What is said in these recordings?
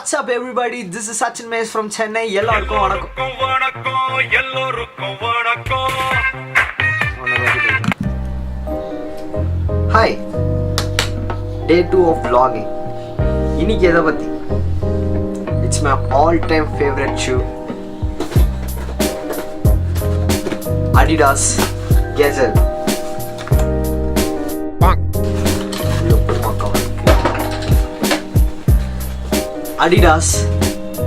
What's up everybody? This is Sachin from Chennai. எல்லாருக்கும் வணக்கம். Hi. Day 2 of vlogging. இன்னைக்கு எதை பத்தி? It's my all-time favorite shoe. Adidas Gazelle. Adidas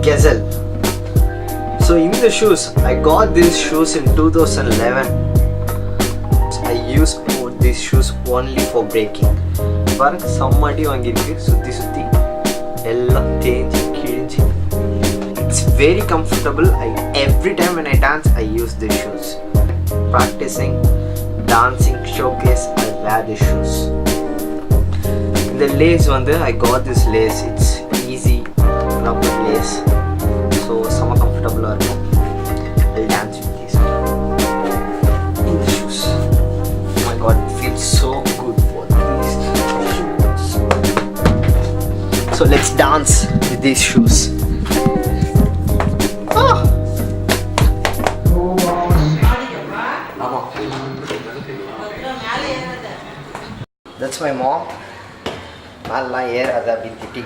Gazelle. So in the shoes, I got these shoes in 2011. I used these shoes only for breaking. But somebody வாங்கிருக்கு சுத்தி சுத்தி எல்லாம் தேஞ்சி கிழிஞ்சி. It's very comfortable. Every time when I dance, I use these shoes. Practicing, dancing, showcase, I wear these shoes. The lace I got this lace. It's easy rubber lace, so some comfortable. I'll dance with these in the shoes. Oh my god, it feels so good for these shoes. So let's dance with these shoes. That's my mom. Malla air ada binti.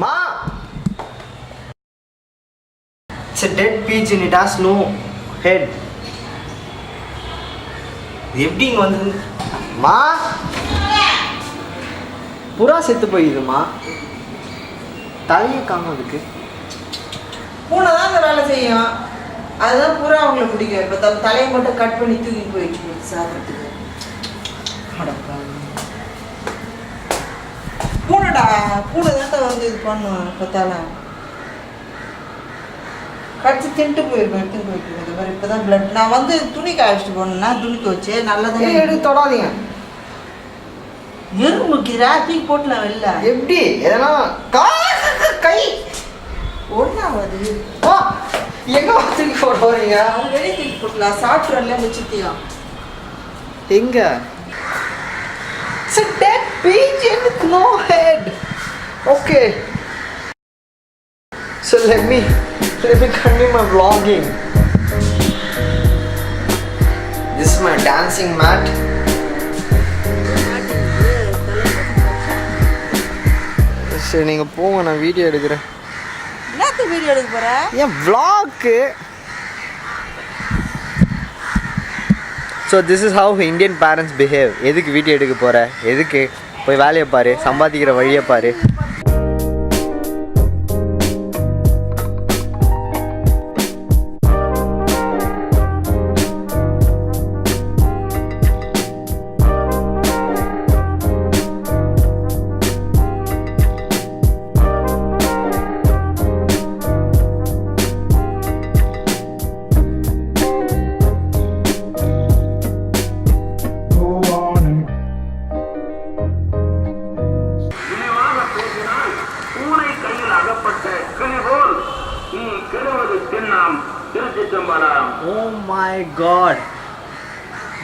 Ma! It's a dead pigeon, it has no head. எப்படிங்க வந்து மா புறா செத்து போயிடுமா தலையை காணும் அதுக்கு பூனை தான் அந்த வேலை செய்யும் அதுதான் புறா அவங்களுக்கு பிடிக்கும் இப்போ தலையை மட்டும் கட் பண்ணி தூக்கிட்டு போயிடுச்சு சாப்பிட்றதுக்கு பூனைடா பூனை தான் வந்து இது பண்ணும் பார்த்தால கடிச்சு தின்ட்டு போயிருக்கோம் எடுத்துன்னு போயிருக்கோம் இது மாதிரி இப்போ தான் பிளட் நான் வந்து துணி காய்ச்சிட்டு போனேன்னா துணிக்கு வச்சு நல்லதான் எடுத்து தொடாதீங்க எறும்புக்குறா தூக்கி போட்டலாம் வெளில எப்படி எதனா கை ஒன்றாவது எங்க தூக்கி போட போறீங்க வெளியே தூக்கி போட்டலாம் சாப்பிட்றல வச்சுட்டியா எங்க It's a dead pigeon with no head. Okay. So let me continue my vlogging. This is my dancing mat. சரி நீங்க போங்க நான் வீடியோ எடுக்கிறேன். என்னத்த வீடியோ எடுக்க போற? ஏன் vlog. So this is how Indian parents behave. எதுக்கு வீடியோ எடுக்க போற எதுக்கு போய் வேலையை பாரு சம்பாதிக்கிற வழியை பாரு Oh my god,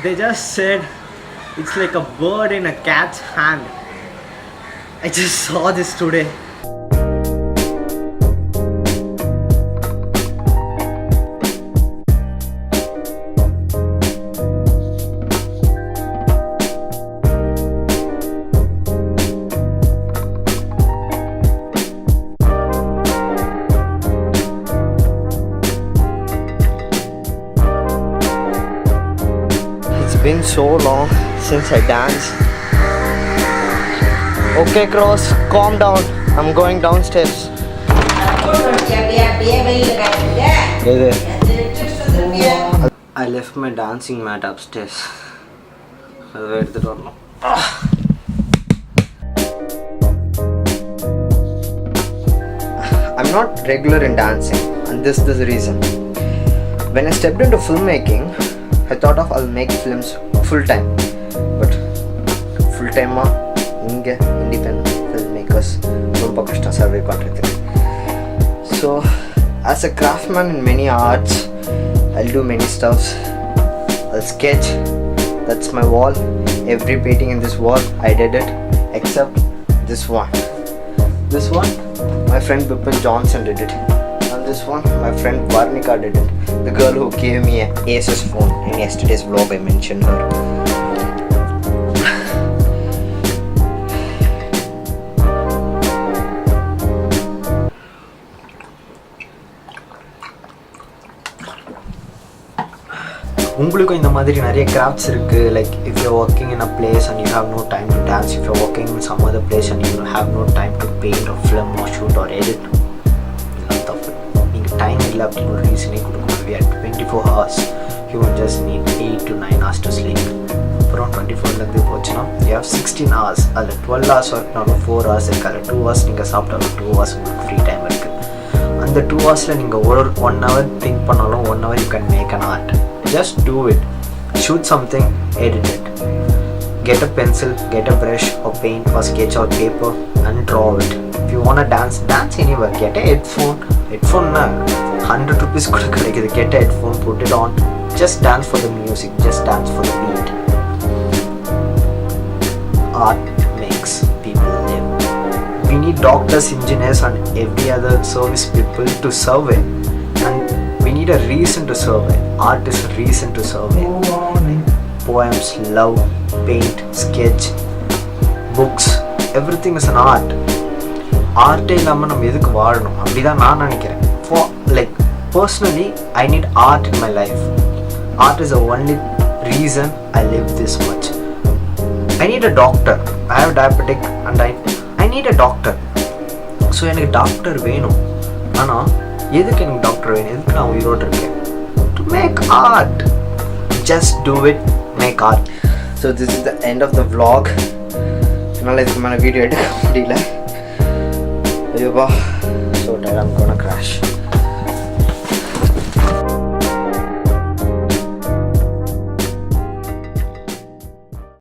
they just said it's like a bird in a cat's hand. I just saw this today. It's been so long since I danced. Okay, Cross, calm down. I'm going downstairs. I left my dancing mat upstairs. I'm not regular in dancing, and this is the reason. When I stepped into filmmaking, I thought of I'll make films full time, but full time inge independent filmmakers romba kashtam survive pandrathu. So as a craftsman in many arts, I'll do many stuffs. I'll sketch. That's my wall. Every painting in this wall I did it except This one, my friend Bipin Johnson did it. And this one, my friend Varnika did it. The girl who gave me an Asus phone. In yesterday's vlog I mentioned her. உங்களுக்கும் இந்த மாதிரி நிறைய crafts இருக்குது. Like if you working in a place and you have no time to dance, if you working in some other place and you have no time to paint or film or shoot or edit, தப்பு. நீங்கள் time இல்லை அப்படின்னு ஒரு ரீசனே கொடுக்க முடியாது. 24 hours you will just need 8 to 9 hours to sleep. அப்புறம் 24லேருந்து போச்சுன்னா you have 16 hours. அதில் 12 hours ஒர்க்னாலும் 4 hours இருக்குது. அதில் 2 hours நீங்கள் சாப்பிட்டாலும் 2 hours உங்களுக்கு ஃப்ரீ டைம் இருக்குது. அந்த 2 ஹவர்ஸில் நீங்கள் ஒரு 1 hour திங்க் பண்ணாலும் 1 hour you can make an art. Just do it. Shoot something, edit it. Get a pencil, get a brush or paint or sketch or paper and draw it. If you wanna dance anywhere. Get a headphone. Headphone na 100 rupees kuda kedakudhu. Get a headphone, put it on. Just dance for the music. Just dance for the beat. Art makes people live. We need doctors, engineers and every other service people to survey. And we need a reason to survey. Art is a reason to survey. Poems, love, paint, sketch, books, everything is an art. Art இல்லாமல் நம்ம எதுக்கு வாழணும் அப்படிதான் நான் நினைக்கிறேன். For like personally, I need art in my life. Art is the only reason I live this much. I need a doctor. I have diabetic and I need a doctor. So எனக்கு doctor வேணும். ஆனால் எதுக்கு எனக்கு doctor வேணும், எதுக்கு நான் உயிரோடு இருக்கேன்? To make art. Just do it, make art. So this is the end of the vlog. என்னால் இதுக்கு மேலே வீடியோ எடுக்க முடியல. ஐயோப்பா, so tired, I'm gonna crash.